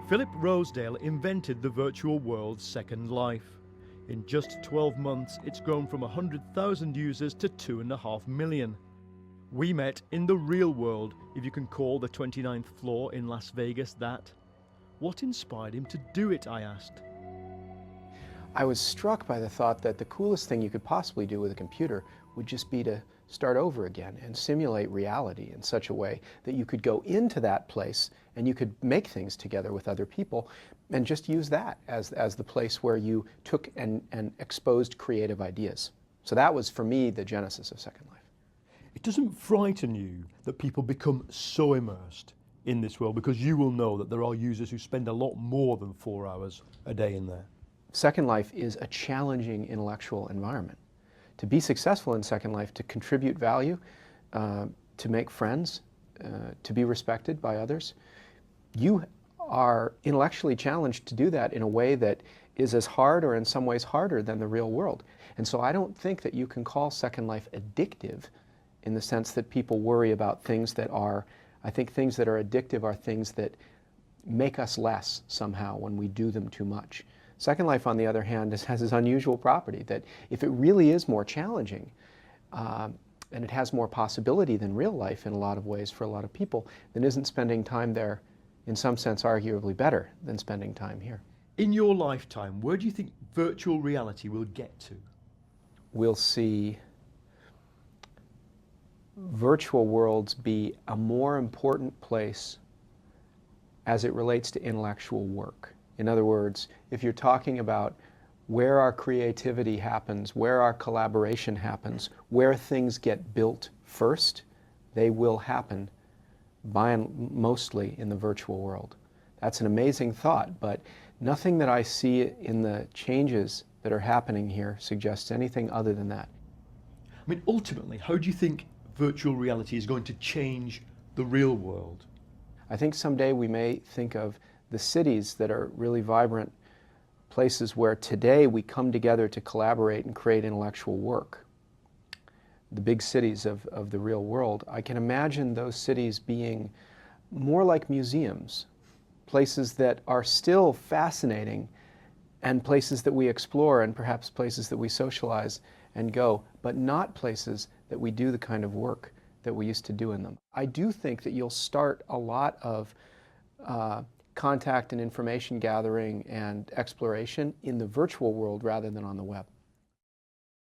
Philip Rosedale invented the virtual world's Second Life. In just 12 months, it's grown from 100,000 users to 2.5 million. We met in the real world, if you can call the 29th floor in Las Vegas that. What inspired him to do it, I asked. I was struck by the thought that the coolest thing you could possibly do with a computer would just be to start over again and simulate reality in such a way that you could go into that place and you could make things together with other people and just use that as the place where you took and exposed creative ideas. So that was, for me, the genesis of Second Life. It doesn't frighten you that people become so immersed in this world, because you will know that there are users who spend a lot more than 4 hours a day in there. Second Life is a challenging intellectual environment. To be successful in Second Life, to contribute value, to make friends, to be respected by others, you are intellectually challenged to do that in a way that is as hard, or in some ways harder, than the real world. And so I don't think that you can call Second Life addictive in the sense that people worry about things that are, I think things that are addictive are things that make us less somehow when we do them too much. Second Life, on the other hand, has this unusual property that if it really is more challenging, and it has more possibility than real life in a lot of ways for a lot of people, then isn't spending time there, in some sense, arguably better than spending time here. In your lifetime, where do you think virtual reality will get to? We'll see virtual worlds be a more important place as it relates to intellectual work. In other words, if you're talking about where our creativity happens, where our collaboration happens, where things get built first, they will happen by and mostly in the virtual world. That's an amazing thought, but nothing that I see in the changes that are happening here suggests anything other than that. I mean, ultimately, how do you think virtual reality is going to change the real world? I think someday we may think of the cities that are really vibrant places where today we come together to collaborate and create intellectual work. The big cities of the real world, I can imagine those cities being more like museums, places that are still fascinating and places that we explore and perhaps places that we socialize and go, but not places that we do the kind of work that we used to do in them. I do think that you'll start a lot of contact and information gathering and exploration in the virtual world rather than on the web.